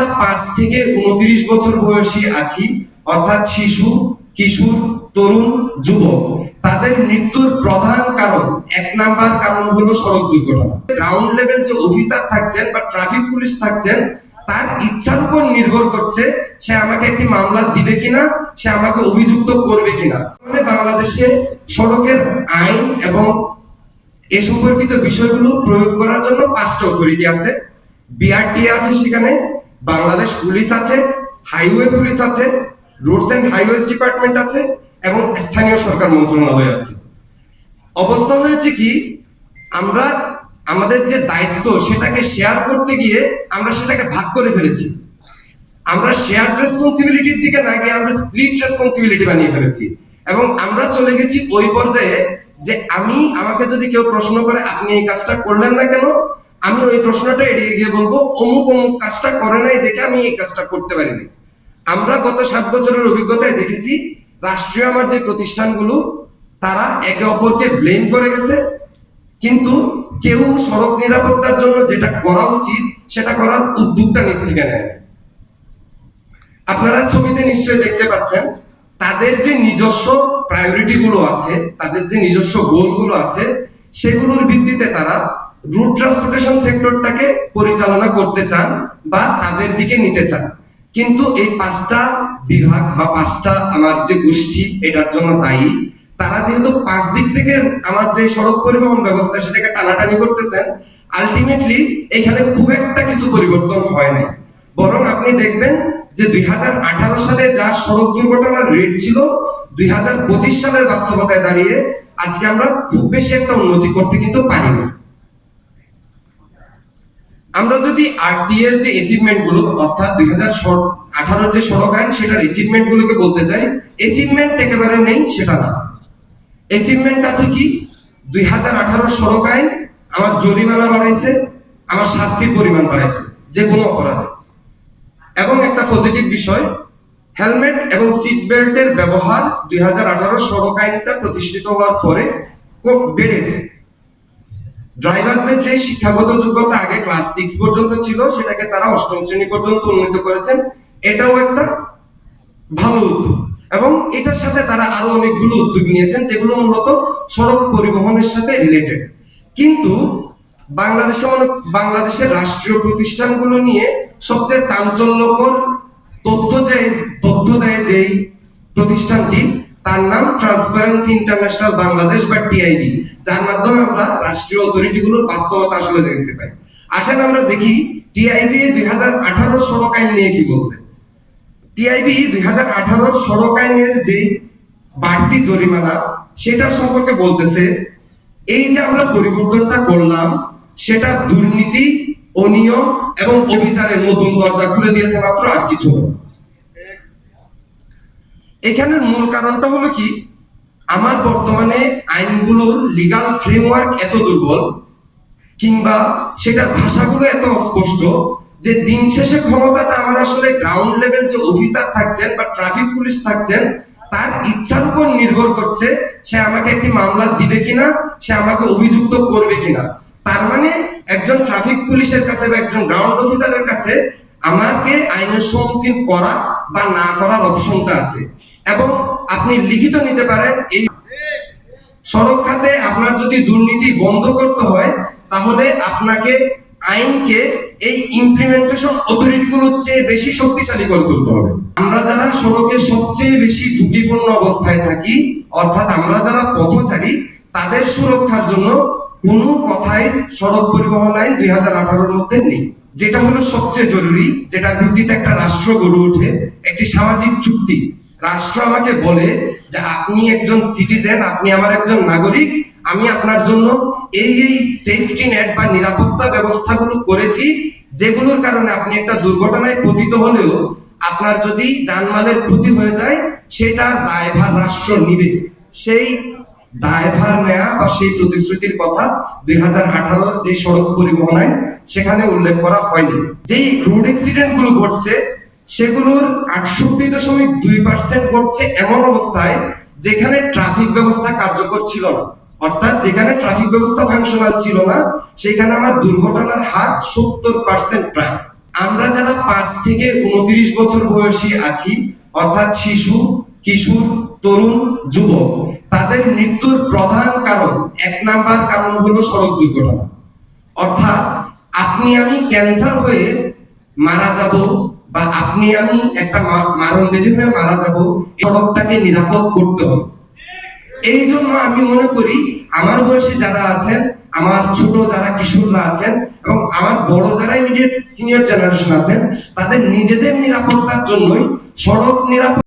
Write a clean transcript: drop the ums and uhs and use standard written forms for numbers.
যারা 5 থেকে 29 বছর বয়সী আছি, অর্থাৎ শিশু, কিশোর, তরুণ, যুবক, তাদের মৃত্যুর প্রধান কারণ, 1 নাম্বার কারণ হলো সড়ক দুর্ঘটনা। গ্রাউন্ড লেভেল যে অফিসার থাকছেন বা ট্রাফিক পুলিশ থাকছেন, তার ইচ্ছার উপর নির্ভর করছে সে আমাকে একটি মামলা দিবে কিনা, সে আমাকে অভিযুক্ত করবে কিনা। মানে বাংলাদেশে সড়কের আইন এবং এ সম্পর্কিত বিষয়গুলো প্রয়োগ করার জন্য 5টা অথরিটি আছে। বিআরটি আছে, সেখানে বাংলাদেশ পুলিশ আছে, হাইওয়ে পুলিশ আছে, রোডস এন্ড হাইওয়েজ ডিপার্টমেন্ট আছে এবং স্থানীয় সরকার মন্ত্রণালয় আছে। অবস্থা হয়েছে কি, আমরা আমাদের যে দায়িত্ব সেটাকে শেয়ার করতে গিয়ে আমরা সেটাকে ভাগ করে ফেলেছি। আমরা শেয়ার রেসপন্সিবিলিটির দিকে না গিয়ে আমরা স্প্লিট রেসপন্সিবিলিটি বানিয়ে ফেলেছি এবং আমরা চলে গেছি ওই পর্যায়ে যে আমাকে যদি কেউ প্রশ্ন করে আপনি এই কাজটা করলেন না কেন, আমি ওই প্রশ্নটা এড়িয়ে গিয়ে বলবো অমুক অমুক কাজটা করে নাই দেখে আমি এই কাজটা করতে পারিনি। আমরা গত 7 বছরের অভিজ্ঞতায় দেখেছি রাষ্ট্রীয় আমার যে প্রতিষ্ঠানগুলো তারা একে অপরকে ব্লেম করে গেছে, কিন্তু কেউ সড়ক নিরাপত্তার জন্য যেটা করা উচিত সেটা করার উদ্যোগটা নিজ থেকে নেয়। আপনারা ছবিতে নিশ্চয়ই দেখতে পাচ্ছেন তাদের যে নিজস্ব প্রায়োরিটি গুলো আছে, তাদের যে নিজস্ব গোল গুলো আছে, সেগুলোর ভিত্তিতে তারা রুট ট্রান্সপোর্টেশন সেক্টরটাকে পরিচালনা করতে চান বা তাদের দিকে নিতে চান। কিন্তু এই 5টা বিভাগ বা 5টা আমার যে গোষ্ঠী এটার জন্য দায়ী, তারা যেহেতু 5 দিক থেকে আমার যে সড়ক পরিবহন ব্যবস্থা সেটাকে টানাটানি করতেছেন, আলটিমেটলি এখানে খুব একটা কিছু পরিবর্তন হয় নাই। বরং আপনি দেখবেন যে 2018 সালে যা সড়ক দুর্ঘটনার রেট ছিল, 2025 সালের বাস্তবতায় দাঁড়িয়ে আজকে আমরা খুব বেশি একটা উন্নতি করতে কিন্তু পারি না। আমরা যদি আরটি এর যে অ্যাচিভমেন্ট গুলো, অর্থাৎ 2018 যে সড়ক আইন সেটার অ্যাচিভমেন্ট গুলোকে বলতে চাই, অ্যাচিভমেন্ট একেবারে নেই সেটা না। অ্যাচিভমেন্ট আছে কি, 2018 সড়ক আইন আমার জরিমানা বাড়াইছে, আমার শাস্তির পরিমাণ বাড়াইছে যে কোনো অপরাধে। এবং একটা পজিটিভ বিষয়, হেলমেট এবং সিট বেল্টের ব্যবহার 2018 সড়ক আইনটা প্রতিষ্ঠিত হওয়ার পরে বেড়েছে। ড্রাইভারদের যে শিক্ষাগত যোগ্যতা আগে ক্লাস 6 পর্যন্ত ছিল সেটাকে তারা 8ম শ্রেণী পর্যন্ত উন্নীত করেছেন, এটাও একটা ভালো উদ্যোগ। এবং এটার সাথে তারা আরো অনেকগুলো উদ্যোগ নিয়েছেন যেগুলো মূলত সড়ক পরিবহনের সাথে রিলেটেড। কিন্তু বাংলাদেশের রাষ্ট্রীয় প্রতিষ্ঠানগুলো নিয়ে সবচেয়ে চাঞ্চল্যকর তথ্য দেয় যেই প্রতিষ্ঠানটি, তার নাম ট্রান্সপারেন্সি ইন্টারন্যাশনাল বাংলাদেশ বা টিআইবি, যার মাধ্যমে আমরা রাষ্ট্রীয় অথরিটিগুলোর বাস্তবতা আসলে দেখতে পাই। আসেন আমরা দেখি টিআইবি 2018 সড়ক আইন নিয়ে কি বলছে। টিআইবি 2018 সড়ক আইনের যে বাড়তি জরিমানা সেটা সম্পর্কে বলতেছে, এই যে আমরা পরিবর্তনটা করলাম সেটা দুর্নীতি, অনিয়ম এবং অবিচারের নতুন দরজা খুলে দিয়েছে মাত্র, আর কিছু না। এখানের মূল কারণটা হলো কি, আমার বর্তমানে আইনগুলোর লিগ্যাল ফ্রেমওয়ার্ক এত দুর্বল কিংবা সেটার ভাষাগুলো এত অস্পষ্ট যে দিন শেষে ক্ষমতাটা আমার আসলে গ্রাউন্ড লেভেল যে অফিসার থাকছেন বা ট্রাফিক পুলিশ থাকছেন তার ইচ্ছার উপর নির্ভর করছে সে আমাকে একটি মামলা দিবে কিনা, সে আমাকে অভিযুক্ত করবে কিনা। তার মানে একজন ট্রাফিক পুলিশের কাছে বা একজন গ্রাউন্ড অফিসারের কাছে আমাকে আইনের সম্মুখীন করা বা না করার অপশনটা আছে এবং আপনি লিখিত নিতে পারেন। এই সড়ক খাতে আপনার যদি দুর্নীতি বন্ধ করতে হয় তাহলে আপনাকে আইনকে এই ইমপ্লিমেন্টেশন অথরিটিগুলোর চেয়ে বেশি শক্তিশালী করে তুলতে হবে। আমরা যারা সড়কে সবচেয়ে বেশি ঝুঁকিপূর্ণ অবস্থায় থাকি, অর্থাৎ আমরা যারা পথচারী, তাদের সুরক্ষার জন্য কোনো কথাই সড়ক পরিবহন আইন 2018 মধ্যে নেই। যেটা হলো সবচেয়ে জরুরি, যেটার ভিত্তিতে একটা রাষ্ট্র গড়ে ওঠে, একটি সামাজিক চুক্তি। রাষ্ট্র আমাকে বলে যে আপনি একজন সিটিজেন, আপনি আমার একজন নাগরিক, আমি আপনার জন্য এই সেফটি নেট বা নিরাপত্তা ব্যবস্থাগুলো করেছি যেগুলোর কারণে আপনি একটা দুর্ঘটনায় পতিত হলেও আপনার যদি জানমালের ক্ষতি হয়ে যায় সেটার দায়ভার রাষ্ট্র নিবে। সেই দায়ভার নেয়া বা সেই প্রতিশ্রুতির কথা 2018 যে সড়ক পরিবহন আইন সেখানে উল্লেখ করা হয়নি। যেই রোড অ্যাক্সিডেন্ট গুলো ঘটছে সেগুলোর 68.2% ঘটছে এমন অবস্থায় যেখানে ট্রাফিক ব্যবস্থা কার্যকর ছিল না, অর্থাৎ যেখানে ট্রাফিক ব্যবস্থা ফাংশনাল ছিল না সেখানে আমার দুর্ঘটনার হার 70% প্রায়। আমরা যারা 5 থেকে 29 বছর বয়সী আছি, অর্থাৎ শিশু, কিশোর, তরুণ, যুবক, তাদের মৃত্যুর প্রধান কারণ, 1 নাম্বার কারণ হলো সড়ক দুর্ঘটনা। অর্থাৎ আপনি আমি ক্যান্সার হয়ে মারা যাব, বা আপনি আমি একটা মারণ ব্যাধি হয়ে মারা যাব, সড়কটাকে নিরাপদ করতে হবে। এই জন্য আমি মনে করি আমার বয়সী যারা আছেন, আমার ছোট যারা কিশোররা আছেন, এবং আমার বড় যারা ইমিডিয়েট সিনিয়র জেনারেশন আছেন, তাদের নিজেদের নিরাপত্তার জন্যই সড়ক নিরাপত্তা